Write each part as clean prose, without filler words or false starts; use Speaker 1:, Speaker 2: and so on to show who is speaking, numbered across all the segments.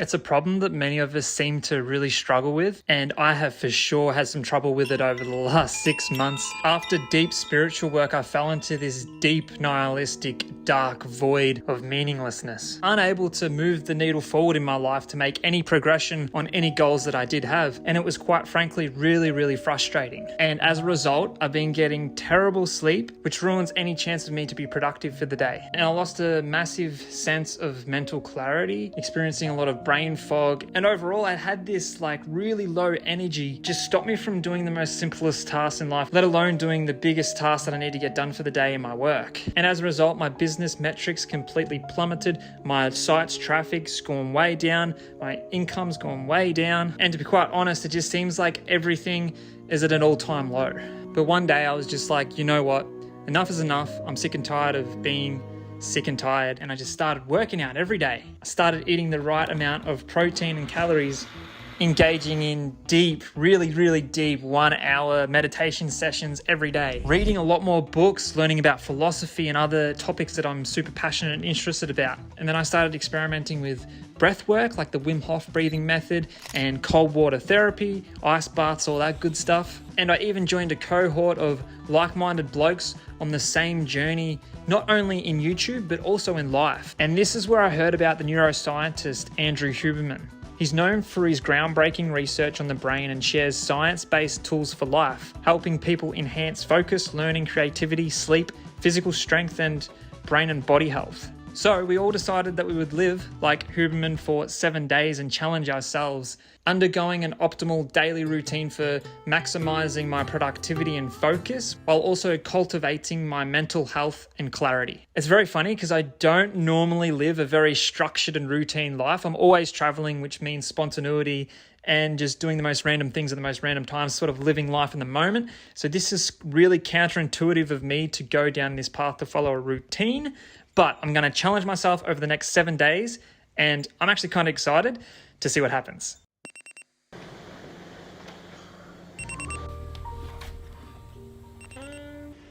Speaker 1: It's a problem that many of us seem to really struggle with, and I have for sure had some trouble with it over the last 6 months. After deep spiritual work, I fell into this deep, nihilistic, dark void of meaninglessness, unable to move the needle forward in my life to make any progression on any goals that I did have, and it was quite frankly really frustrating. And as a result, I've been getting terrible sleep, which ruins any chance of me to be productive for the day. And I lost a massive sense of mental clarity, experiencing a lot of brain fog, and overall I had this really low energy, just stopped me from doing the most simplest tasks in life, let alone doing the biggest tasks that I need to get done for the day in my work. And as a result, my business metrics completely plummeted, my site's traffic's gone way down, my income's gone way down, and to be quite honest, it just seems like everything is at an all-time low. But one day I was just like, you know what, enough is enough. I'm sick and tired of being sick and tired, and I just started working out every day. I started eating the right amount of protein and calories, engaging in deep, really deep 1 hour meditation sessions every day, reading a lot more books, learning about philosophy and other topics that I'm super passionate and interested about. And then I started experimenting with breath work, like the Wim Hof breathing method, and cold water therapy, ice baths, all that good stuff. And I even joined a cohort of like-minded blokes on the same journey, not only in YouTube, but also in life. And this is where I heard about the neuroscientist Andrew Huberman. He's known for his groundbreaking research on the brain and shares science-based tools for life, helping people enhance focus, learning, creativity, sleep, physical strength, and brain and body health. So we all decided that we would live like Huberman for 7 days and challenge ourselves, undergoing an optimal daily routine for maximizing my productivity and focus, while also cultivating my mental health and clarity. It's very funny because I don't normally live a very structured and routine life. I'm always traveling, which means spontaneity and just doing the most random things at the most random times, sort of living life in the moment. So this is really counterintuitive of me to go down this path to follow a routine. But I'm going to challenge myself over the next 7 days, and I'm actually kind of excited to see what happens.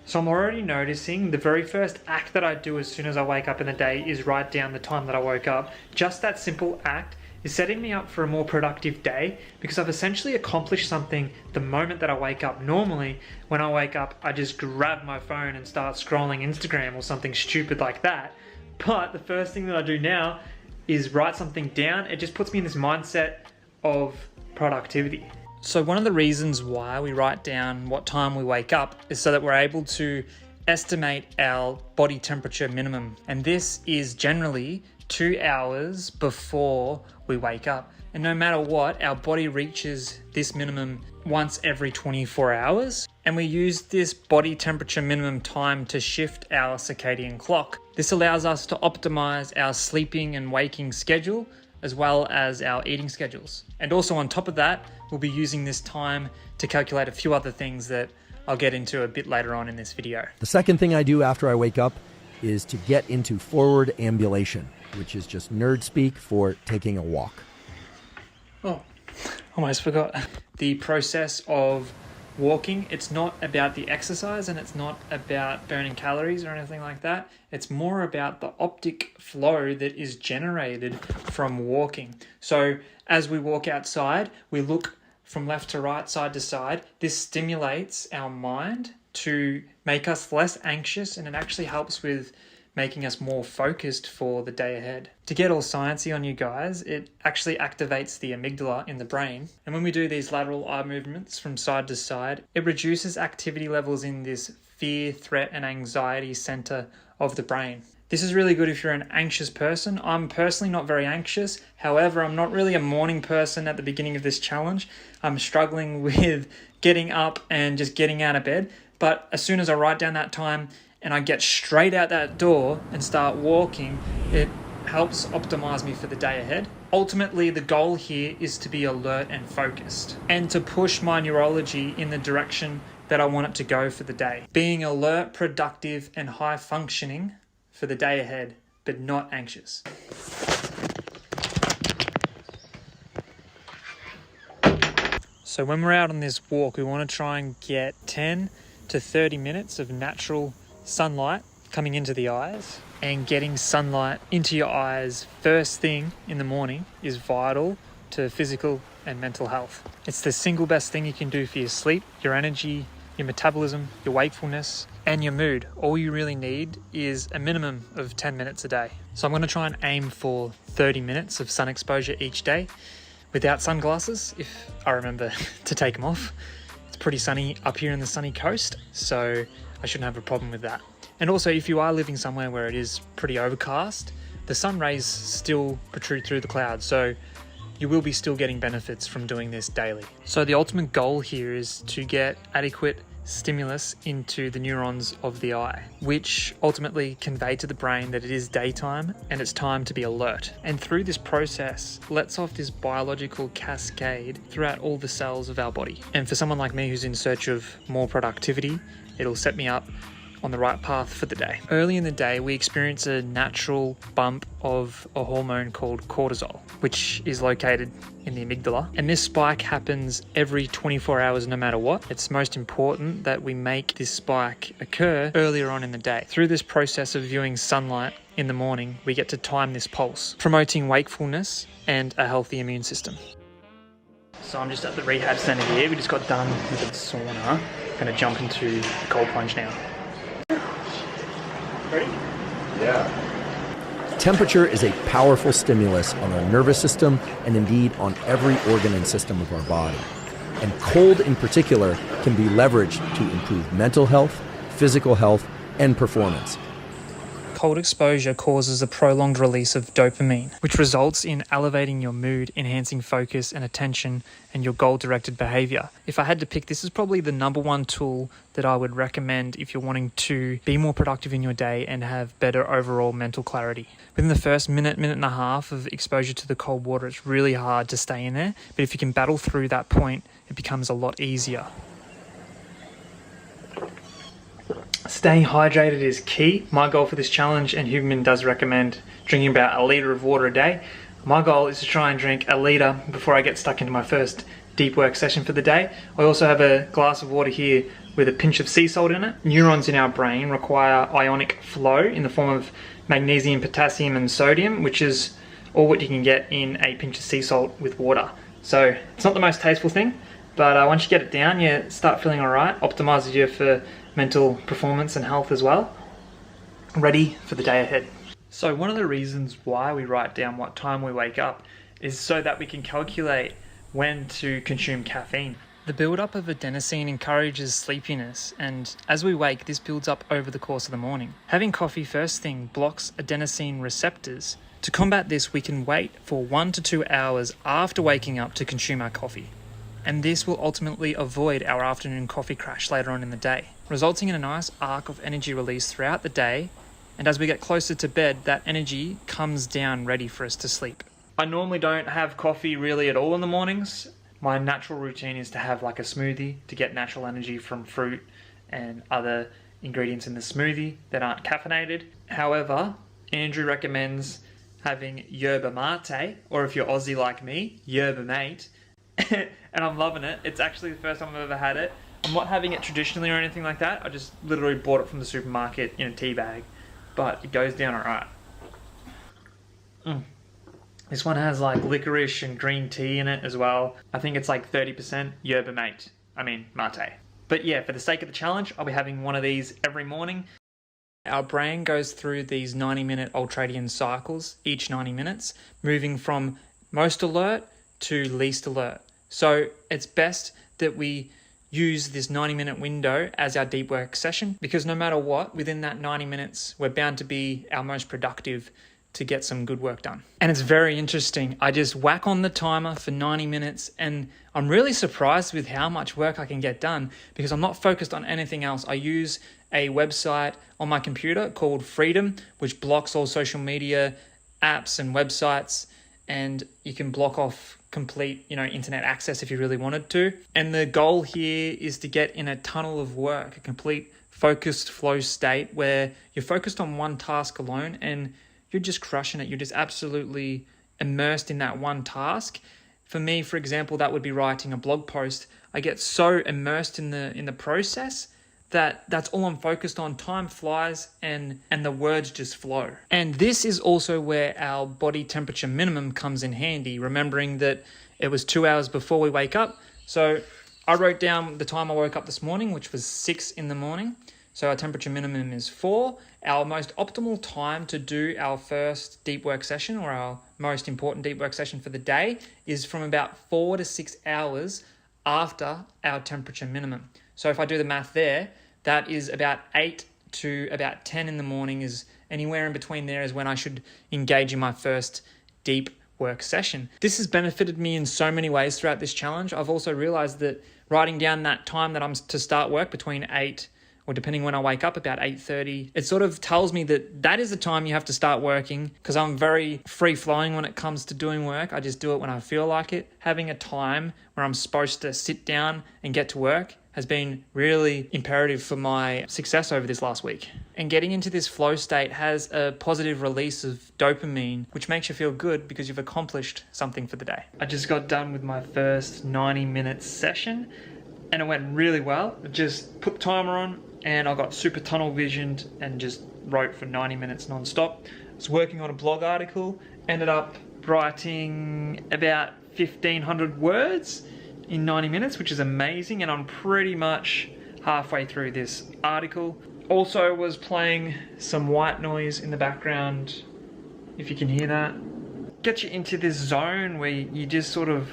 Speaker 1: So I'm already noticing the very first act that I do as soon as I wake up in the day is write down the time that I woke up. Just that simple act is setting me up for a more productive day because I've essentially accomplished something the moment that I wake up. Normally, when I wake up, I just grab my phone and start scrolling Instagram or something stupid like that. But the first thing that I do now is write something down. It just puts me in this mindset of productivity. So one of the reasons why we write down what time we wake up is so that we're able to estimate our body temperature minimum. And this is generally 2 hours before we wake up. And no matter what, our body reaches this minimum once every 24 hours. And we use this body temperature minimum time to shift our circadian clock. This allows us to optimize our sleeping and waking schedule, as well as our eating schedules. And also on top of that, we'll be using this time to calculate a few other things that I'll get into a bit later on in this video.
Speaker 2: The second thing I do after I wake up is to get into forward ambulation, which is just nerd speak for taking a walk.
Speaker 1: Oh, almost forgot. The process of walking, it's not about the exercise and it's not about burning calories or anything like that. It's more about the optic flow that is generated from walking. So as we walk outside, we look from left to right, side to side. This stimulates our mind to make us less anxious, and it actually helps with making us more focused for the day ahead. To get all sciencey on you guys, it actually activates the amygdala in the brain. And when we do these lateral eye movements from side to side, it reduces activity levels in this fear, threat, and anxiety center of the brain. This is really good if you're an anxious person. I'm personally not very anxious. However, I'm not really a morning person at the beginning of this challenge. I'm struggling with getting up and just getting out of bed. But as soon as I write down that time and I get straight out that door and start walking, it helps optimize me for the day ahead. Ultimately, the goal here is to be alert and focused and to push my neurology in the direction that I want it to go for the day. Being alert, productive, and high functioning for the day ahead, but not anxious. So when we're out on this walk, we want to try and get 10 to 30 minutes of natural sunlight coming into the eyes, and getting sunlight into your eyes first thing in the morning is vital to physical and mental health. It's the single best thing you can do for your sleep, your energy, your metabolism, your wakefulness, and your mood. All you really need is a minimum of 10 minutes a day. So I'm going to try and aim for 30 minutes of sun exposure each day without sunglasses, if I remember to take them off. It's pretty sunny up here in the sunny coast, so I shouldn't have a problem with that. And also, if you are living somewhere where it is pretty overcast, the sun rays still protrude through the clouds, so you will be still getting benefits from doing this daily. So the ultimate goal here is to get adequate stimulus into the neurons of the eye, which ultimately convey to the brain that it is daytime and it's time to be alert. And through this process, lets off this biological cascade throughout all the cells of our body. And for someone like me who's in search of more productivity, it'll set me up on the right path for the day. Early in the day, we experience a natural bump of a hormone called cortisol, which is located in the amygdala. And this spike happens every 24 hours no matter what. It's most important that we make this spike occur earlier on in the day. Through this process of viewing sunlight in the morning, we get to time this pulse, promoting wakefulness and a healthy immune system. So I'm just at the rehab center here. We just got done with the sauna. Gonna jump into the cold plunge now. Ready?
Speaker 2: Yeah. Temperature is a powerful stimulus on our nervous system and indeed on every organ and system of our body. And cold in particular can be leveraged to improve mental health, physical health, and performance.
Speaker 1: Cold exposure causes a prolonged release of dopamine, which results in elevating your mood, enhancing focus and attention, and your goal-directed behavior. If I had to pick, this is probably the number one tool that I would recommend if you're wanting to be more productive in your day and have better overall mental clarity. Within the first minute and a half of exposure to the cold water, it's really hard to stay in there, but if you can battle through that point, it becomes a lot easier. Staying hydrated is key. My goal for this challenge, and Huberman does recommend drinking about 1 litre of water a day. My goal is to try and drink 1 litre before I get stuck into my first deep work session for the day. I also have a glass of water here with a pinch of sea salt in it. Neurons in our brain require ionic flow in the form of magnesium, potassium and sodium, which is all what you can get in a pinch of sea salt with water. So it's not the most tasteful thing, but once you get it down, you start feeling alright. Optimizes you for mental performance and health as well. Ready for the day ahead. So one of the reasons why we write down what time we wake up is so that we can calculate when to consume caffeine. The build-up of adenosine encourages sleepiness, and as we wake, this builds up over the course of the morning. Having coffee first thing blocks adenosine receptors. To combat this, we can wait for 1 to 2 hours after waking up to consume our coffee. And this will ultimately avoid our afternoon coffee crash later on in the day, resulting in a nice arc of energy release throughout the day, and as we get closer to bed, that energy comes down ready for us to sleep. I normally don't have coffee really at all in the mornings. My natural routine is to have like a smoothie to get natural energy from fruit and other ingredients in the smoothie that aren't caffeinated. However, Andrew recommends having yerba mate, or if you're Aussie like me, yerba mate, and I'm loving it. It's actually the first time I've ever had it. I'm not having it traditionally or anything like that. I just literally bought it from the supermarket in a tea bag, but it goes down alright. This one has like licorice and green tea in it as well. I think it's like 30% yerba mate. But yeah, for the sake of the challenge, I'll be having one of these every morning. Our brain goes through these 90-minute ultradian cycles each 90 minutes, moving from most alert to least alert. So it's best that we use this 90-minute window as our deep work session, because no matter what, within that 90 minutes, we're bound to be our most productive to get some good work done. And it's very interesting. I just whack on the timer for 90 minutes and I'm really surprised with how much work I can get done because I'm not focused on anything else. I use a website on my computer called Freedom, which blocks all social media apps and websites, and you can block off complete, internet access if you really wanted to. And the goal here is to get in a tunnel of work, a complete focused flow state where you're focused on one task alone and you're just crushing it. You're just absolutely immersed in that one task. For me, for example, that would be writing a blog post. I get so immersed in the process that's all I'm focused on. Time flies and the words just flow. And this is also where our body temperature minimum comes in handy, remembering that it was 2 hours before we wake up. So I wrote down the time I woke up this morning, which was 6 in the morning. So our temperature minimum is 4. Our most optimal time to do our first deep work session, or our most important deep work session for the day, is from about 4 to 6 hours after our temperature minimum. So if I do the math there, that is about 8 to about 10 in the morning, is anywhere in between there is when I should engage in my first deep work session. This has benefited me in so many ways throughout this challenge. I've also realized that writing down that time that I'm to start work between 8, or depending when I wake up, about 8:30, it sort of tells me that that is the time you have to start working, because I'm very free-flowing when it comes to doing work. I just do it when I feel like it. Having a time where I'm supposed to sit down and get to work has been really imperative for my success over this last week. And getting into this flow state has a positive release of dopamine, which makes you feel good because you've accomplished something for the day. I just got done with my first 90-minute session and it went really well. I just put the timer on and I got super tunnel visioned and just wrote for 90 minutes non-stop. I was working on a blog article, ended up writing about 1,500 words in 90 minutes, which is amazing, and I'm pretty much halfway through this article. Also was playing some white noise in the background, if you can hear that. Gets you into this zone where you just sort of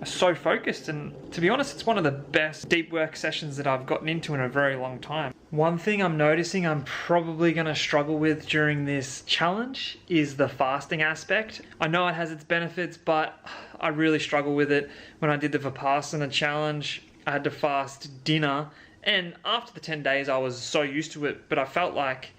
Speaker 1: are so focused, and to be honest, it's one of the best deep work sessions that I've gotten into in a very long time. One thing I'm noticing I'm probably going to struggle with during this challenge is the fasting aspect. I know it has its benefits, but I really struggle with it. When I did the Vipassana challenge, I had to fast dinner, and after the 10 days I was so used to it, but I felt like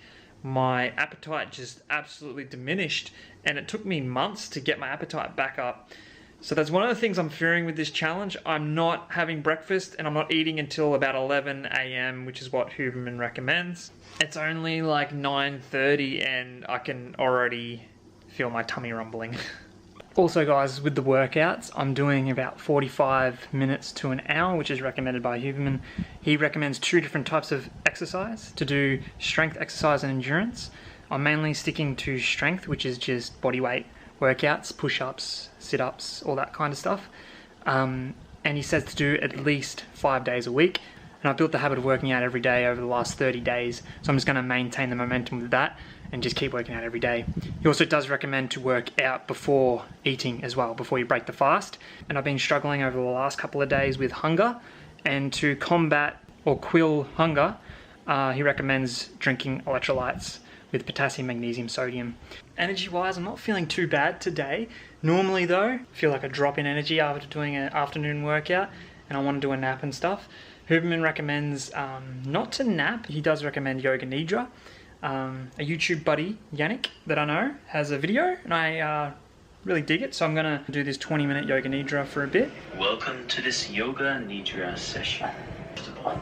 Speaker 1: my appetite just absolutely diminished, and it took me months to get my appetite back up. So that's one of the things I'm fearing with this challenge. I'm not having breakfast and I'm not eating until about 11 a.m, which is what Huberman recommends. It's only like 9:30 and I can already feel my tummy rumbling. Also guys, with the workouts, I'm doing about 45 minutes to an hour, which is recommended by Huberman. He recommends 2 different types of exercise to do: strength exercise and endurance. I'm mainly sticking to strength, which is just body weight workouts, push-ups, sit-ups, all that kind of stuff. And he says to do at least 5 days a week. And I've built the habit of working out every day over the last 30 days. So I'm just going to maintain the momentum with that and just keep working out every day. He also does recommend to work out before eating as well, before you break the fast. And I've been struggling over the last couple of days with hunger. And to combat or quell hunger, he recommends drinking electrolytes with potassium, magnesium, sodium. Energy-wise, I'm not feeling too bad today. Normally though, I feel like a drop in energy after doing an afternoon workout and I want to do a nap and stuff. Huberman recommends not to nap. He does recommend Yoga Nidra. A YouTube buddy, Yannick, that I know, has a video and I really dig it, so I'm going to do this 20-minute Yoga Nidra for a bit.
Speaker 3: Welcome to this Yoga Nidra session. First of all,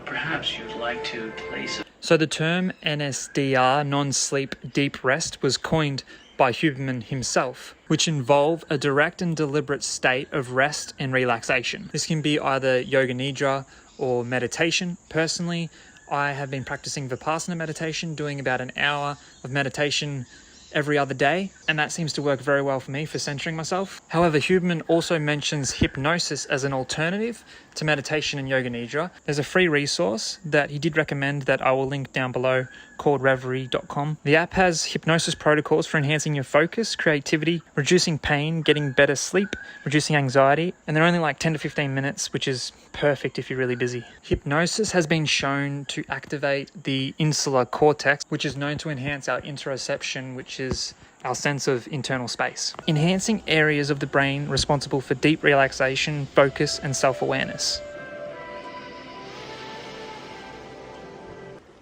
Speaker 3: perhaps you'd like to place a...
Speaker 1: So the term NSDR, non-sleep deep rest, was coined by Huberman himself, which involve a direct and deliberate state of rest and relaxation. This can be either Yoga Nidra or meditation. Personally, I have been practicing Vipassana meditation, doing about an hour of meditation every other day, and that seems to work very well for me for centering myself. However, Huberman also mentions hypnosis as an alternative to meditation and Yoga Nidra. There's a free resource that he did recommend that I will link down below called reverie.com. The app has hypnosis protocols for enhancing your focus, creativity, reducing pain, getting better sleep, reducing anxiety, and they're only like 10 to 15 minutes, which is perfect if you're really busy. Hypnosis has been shown to activate the insular cortex, which is known to enhance our interoception, which is our sense of internal space, enhancing areas of the brain responsible for deep relaxation, focus, and self-awareness.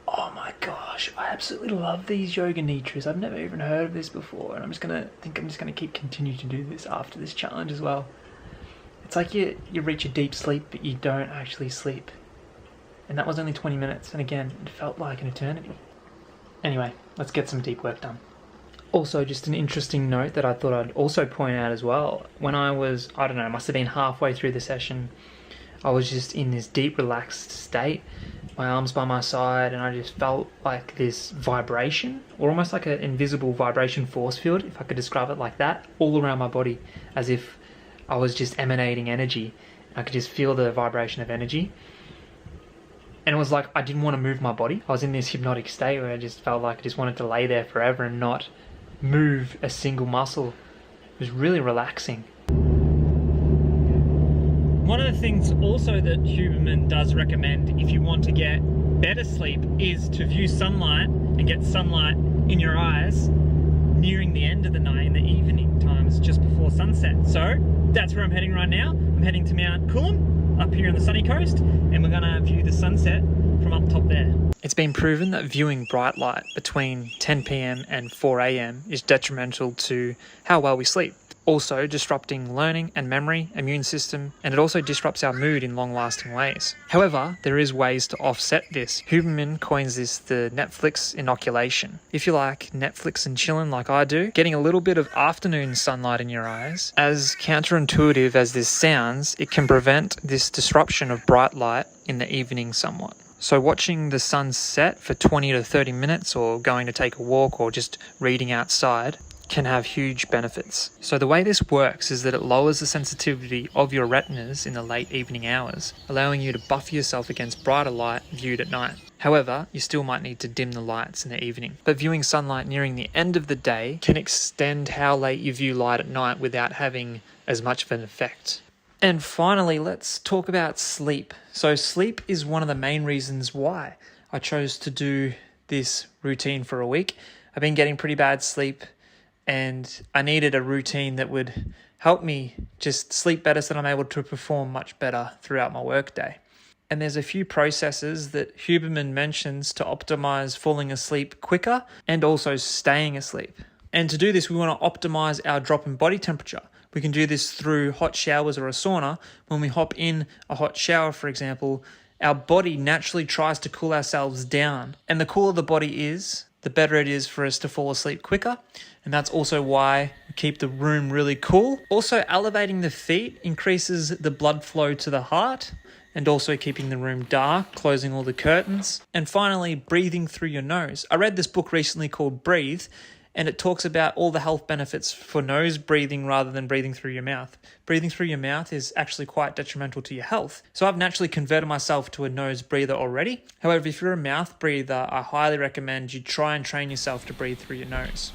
Speaker 1: Oh my gosh, I absolutely love these Yoga Nidras. I've never even heard of this before, and I'm just gonna continue to do this after this challenge as well. It's like you reach a deep sleep, but you don't actually sleep. And that was only 20 minutes, and again, it felt like an eternity. Anyway, let's get some deep work done. Also, just an interesting note that I thought I'd also point out as well. When I was, I don't know, must have been halfway through the session, I was just in this deep relaxed state, my arms by my side, and I just felt like this vibration, or almost like an invisible vibration force field, if I could describe it like that, all around my body, as if I was just emanating energy. I could just feel the vibration of energy. And it was like I didn't want to move my body. I was in this hypnotic state where I just felt like I just wanted to lay there forever and not move a single muscle. It was really relaxing. One of the things also that Huberman does recommend if you want to get better sleep is to view sunlight and get sunlight in your eyes nearing the end of the night, in the evening times, just before sunset. So that's where I'm heading right now. I'm heading to Mount Coolum up here on the sunny coast, and we're gonna view the sunset from up top there. It's been proven that viewing bright light between 10 p.m. and 4 a.m. is detrimental to how well we sleep, also disrupting learning and memory, immune system, and it also disrupts our mood in long-lasting ways. However, there is ways to offset this. Huberman coins this the Netflix inoculation. If you like Netflix and chilling like I do, getting a little bit of afternoon sunlight in your eyes, as counterintuitive as this sounds, it can prevent this disruption of bright light in the evening somewhat. So watching the sun set for 20 to 30 minutes, or going to take a walk, or just reading outside, can have huge benefits. So the way this works is that it lowers the sensitivity of your retinas in the late evening hours, allowing you to buffer yourself against brighter light viewed at night. However, you still might need to dim the lights in the evening. But viewing sunlight nearing the end of the day can extend how late you view light at night without having as much of an effect. And finally, let's talk about sleep. So sleep is one of the main reasons why I chose to do this routine for a week. I've been getting pretty bad sleep, and I needed a routine that would help me just sleep better so that I'm able to perform much better throughout my workday. And there's a few processes that Huberman mentions to optimize falling asleep quicker and also staying asleep. And to do this, we want to optimize our drop in body temperature. We can do this through hot showers or a sauna. When we hop in a hot shower, for example, our body naturally tries to cool ourselves down. And the cooler the body is, the better it is for us to fall asleep quicker. And that's also why we keep the room really cool. Also, elevating the feet increases the blood flow to the heart, and also keeping the room dark, closing all the curtains. And finally, breathing through your nose. I read this book recently called Breathe, and it talks about all the health benefits for nose breathing rather than breathing through your mouth. Breathing through your mouth is actually quite detrimental to your health. So I've naturally converted myself to a nose breather already. However, if you're a mouth breather, I highly recommend you try and train yourself to breathe through your nose.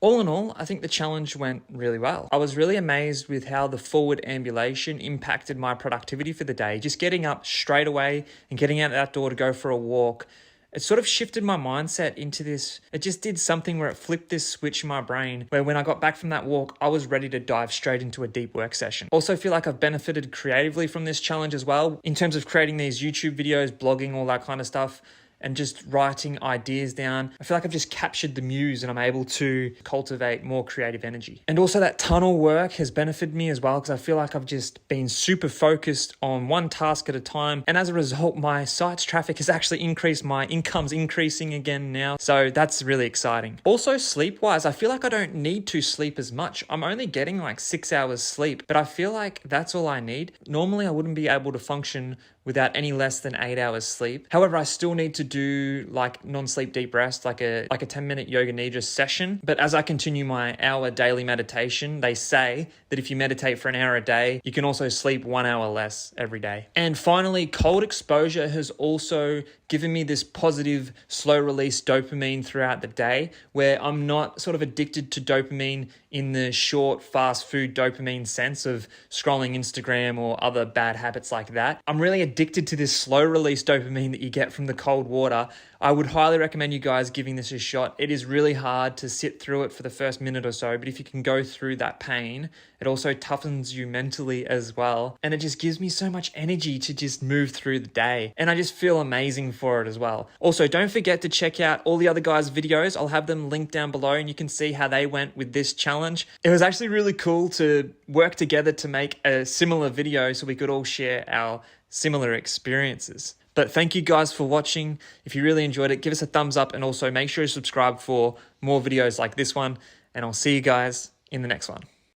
Speaker 1: All in all, I think the challenge went really well. I was really amazed with how the forward ambulation impacted my productivity for the day. Just getting up straight away and getting out that door to go for a walk, it sort of shifted my mindset into this. It just did something where it flipped this switch in my brain, where when I got back from that walk, I was ready to dive straight into a deep work session. Also feel like I've benefited creatively from this challenge as well, in terms of creating these YouTube videos, blogging, all that kind of stuff, and just writing ideas down. I feel like I've just captured the muse and I'm able to cultivate more creative energy. And also that tunnel work has benefited me as well, because I feel like I've just been super focused on one task at a time. And as a result, my site's traffic has actually increased. My income's increasing again now. So that's really exciting. Also sleep-wise, I feel like I don't need to sleep as much. I'm only getting like 6 hours sleep, but I feel like that's all I need. Normally I wouldn't be able to function without any less than 8 hours sleep. However, I still need to do like non-sleep deep rest, like a 10-minute yoga nidra session. But as I continue my hour daily meditation, they say that if you meditate for an hour a day, you can also sleep 1 hour less every day. And finally, cold exposure has also given me this positive slow release dopamine throughout the day, where I'm not sort of addicted to dopamine in the short fast food dopamine sense of scrolling Instagram or other bad habits like that. I'm really addicted to this slow release dopamine that you get from the cold water. I would highly recommend you guys giving this a shot. It is really hard to sit through it for the first minute or so, but if you can go through that pain, it also toughens you mentally as well. And it just gives me so much energy to just move through the day. And I just feel amazing for it as well. Also, don't forget to check out all the other guys' videos. I'll have them linked down below and you can see how they went with this challenge. It was actually really cool to work together to make a similar video so we could all share our similar experiences. But thank you guys for watching. If you really enjoyed it, give us a thumbs up and also make sure to subscribe for more videos like this one. And I'll see you guys in the next one.